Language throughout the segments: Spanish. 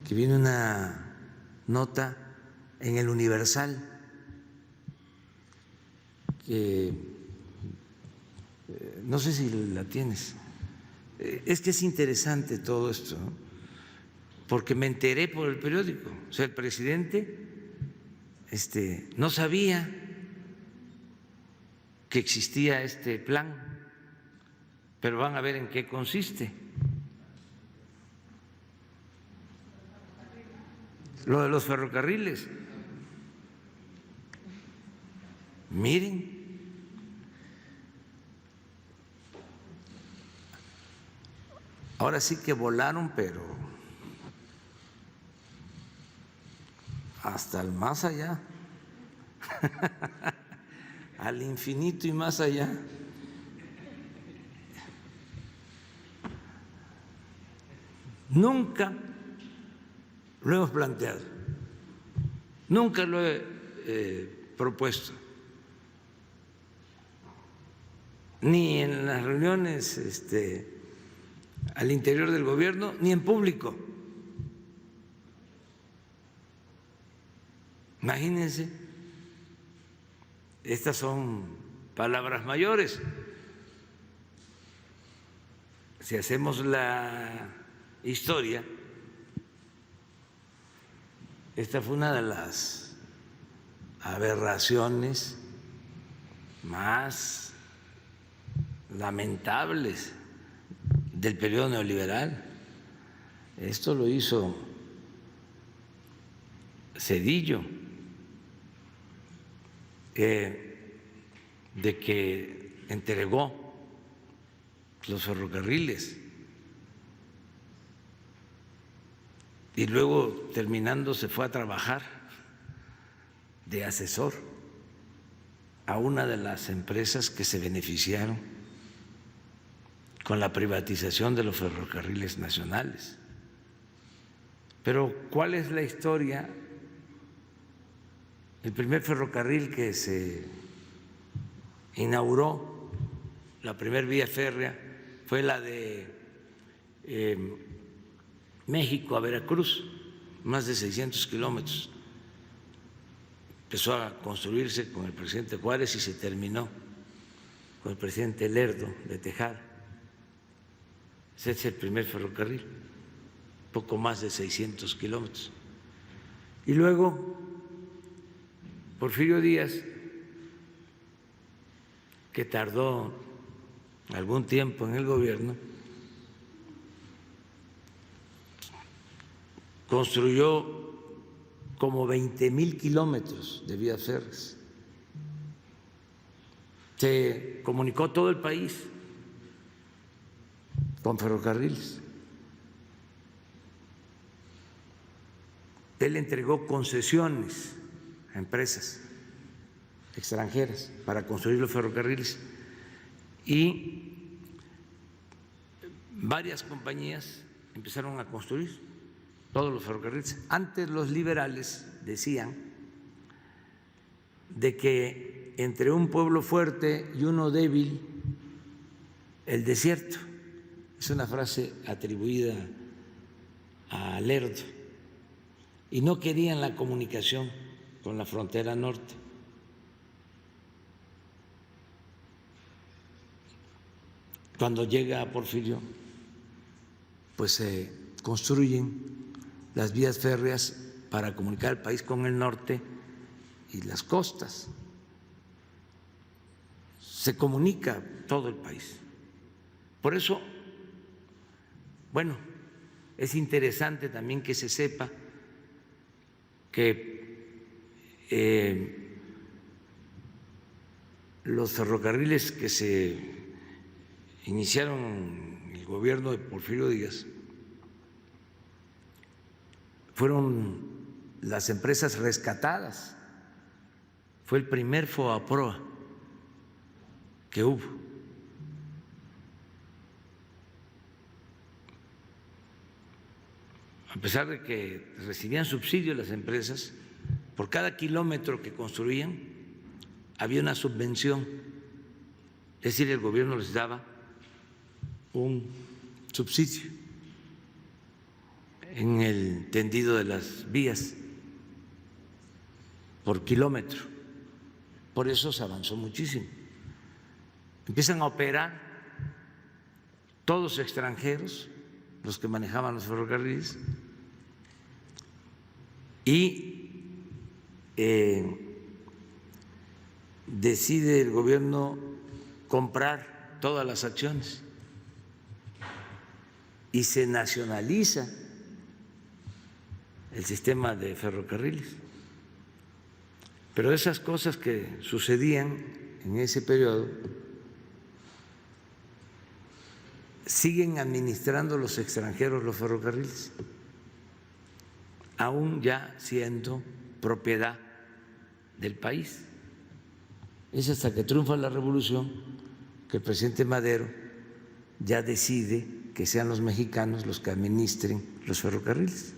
que viene una nota en el Universal que no sé si la tienes. Es que es interesante todo esto, ¿no? Porque me enteré por el periódico. O sea, el presidente no sabía que existía este plan, pero van a ver en qué consiste. Lo de los ferrocarriles. Miren, ahora sí que volaron, pero hasta el más allá, al infinito y más allá. Nunca lo hemos planteado, nunca lo he propuesto, ni en las reuniones al interior del gobierno, ni en público. Imagínense, estas son palabras mayores. Si hacemos la historia, esta fue una de las aberraciones más lamentables del periodo neoliberal. Esto lo hizo Zedillo, de que entregó los ferrocarriles y luego, terminando, se fue a trabajar de asesor a una de las empresas que se beneficiaron con la privatización de los ferrocarriles nacionales. Pero ¿cuál es la historia? El primer ferrocarril que se inauguró, la primera vía férrea, fue la de México a Veracruz, más de 600 kilómetros. Empezó a construirse con el presidente Juárez y se terminó con el presidente Lerdo de Tejada. Ese es el primer ferrocarril, poco más de 600 kilómetros. Y luego Porfirio Díaz, que tardó algún tiempo en el gobierno, construyó como 20,000 kilómetros de vías férreas. Se comunicó todo el país con ferrocarriles. Él entregó concesiones a empresas extranjeras para construir los ferrocarriles y varias compañías empezaron a construir todos los ferrocarriles. Antes los liberales decían de que entre un pueblo fuerte y uno débil, el desierto. Es una frase atribuida a Lerdo. Y no querían la comunicación con la frontera norte. Cuando llega Porfirio, pues se construyen las vías férreas para comunicar el país con el norte y las costas. Se comunica todo el país. Por eso, bueno, es interesante también que se sepa que los ferrocarriles que se iniciaron en el gobierno de Porfirio Díaz fueron las empresas rescatadas. Fue el primer FOAPROA que hubo. A pesar de que recibían subsidios las empresas, por cada kilómetro que construían había una subvención, es decir, el gobierno les daba un subsidio. en el tendido de las vías por kilómetro. Por eso se avanzó muchísimo. Empiezan a operar todos extranjeros, los que manejaban los ferrocarriles, y decide el gobierno comprar todas las acciones y se nacionaliza el sistema de ferrocarriles. Pero esas cosas que sucedían en ese periodo siguen administrando los extranjeros los ferrocarriles, aún ya siendo propiedad del país. Es hasta que triunfa la revolución que el presidente Madero ya decide que sean los mexicanos los que administren los ferrocarriles.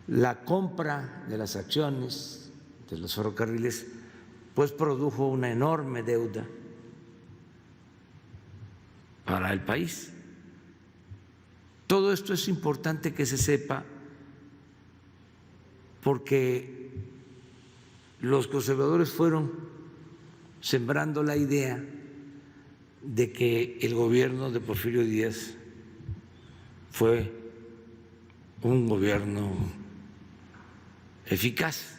La compra de las acciones de los ferrocarriles pues produjo una enorme deuda para el país. Todo esto es importante que se sepa porque los conservadores fueron sembrando la idea de que el gobierno de Porfirio Díaz fue un gobierno eficaz,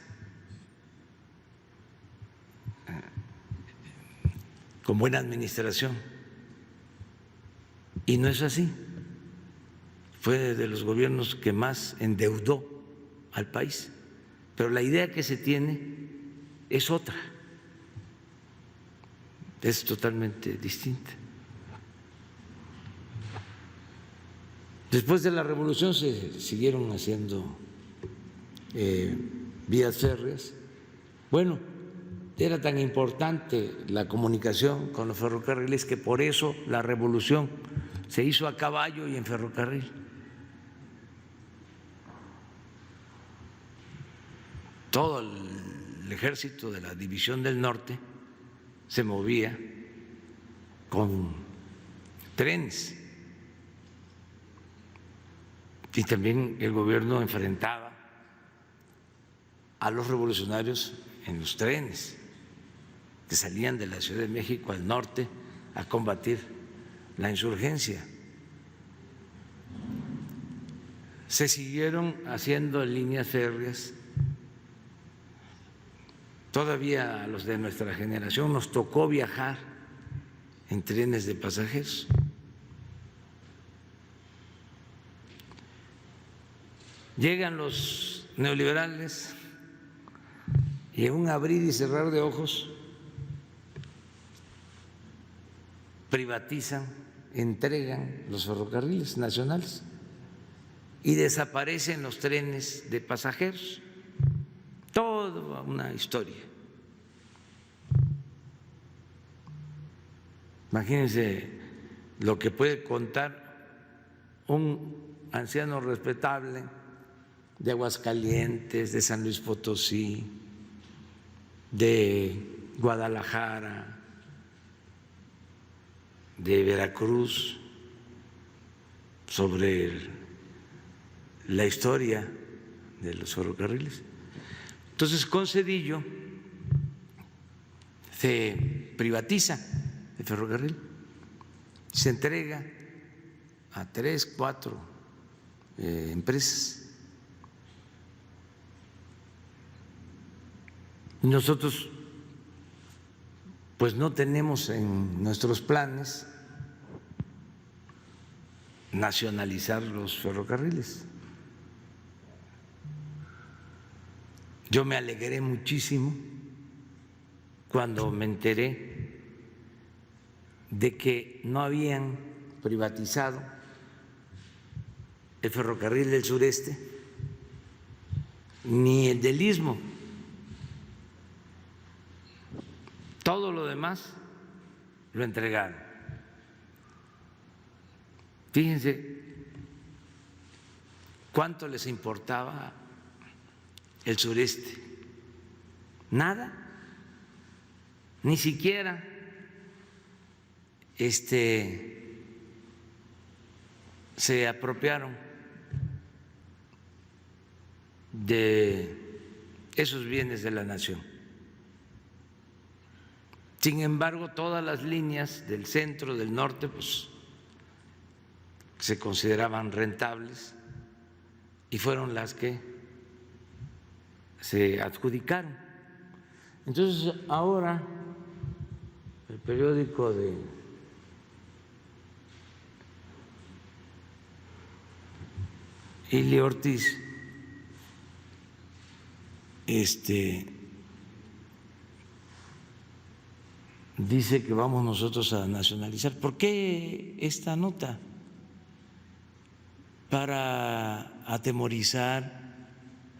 con buena administración. Y no es así. Fue de los gobiernos que más endeudó al país. Pero la idea que se tiene es otra, es totalmente distinta. Después de la revolución se siguieron haciendo vías férreas. Bueno, era tan importante la comunicación con los ferrocarriles que por eso la revolución se hizo a caballo y en ferrocarril. Todo el ejército de la División del Norte se movía con trenes y también el gobierno enfrentaba a los revolucionarios en los trenes que salían de la Ciudad de México al norte a combatir la insurgencia. Se siguieron haciendo líneas férreas. Todavía a los de nuestra generación nos tocó viajar en trenes de pasajeros. Llegan los neoliberales y en un abrir y cerrar de ojos privatizan, entregan los ferrocarriles nacionales y desaparecen los trenes de pasajeros. Toda una historia. Imagínense lo que puede contar un anciano respetable de Aguascalientes, de San Luis Potosí, de Guadalajara, de Veracruz, sobre la historia de los ferrocarriles. Entonces, con Zedillo se privatiza el ferrocarril, se entrega a 3, 4 empresas. Nosotros pues no tenemos en nuestros planes nacionalizar los ferrocarriles. Yo me alegré muchísimo cuando me enteré de que no habían privatizado el ferrocarril del sureste ni el del Istmo. Todo lo demás lo entregaron. Fíjense cuánto les importaba el sureste. Nada, ni siquiera se apropiaron de esos bienes de la nación. Sin embargo, todas las líneas del centro, del norte, pues se consideraban rentables y fueron las que se adjudicaron. Entonces, ahora el periódico de Ili Ortiz dice que vamos nosotros a nacionalizar. ¿Por qué esta nota? Para atemorizar,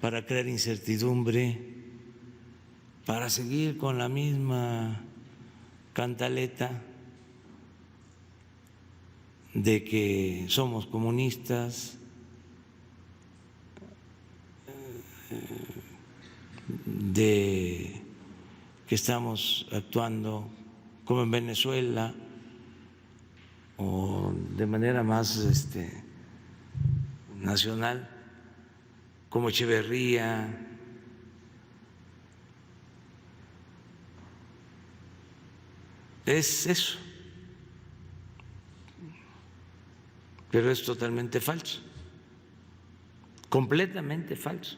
para crear incertidumbre, para seguir con la misma cantaleta de que somos comunistas, de que estamos actuando como en Venezuela o de manera más nacional, como Echeverría. Es eso, pero es totalmente falso, completamente falso.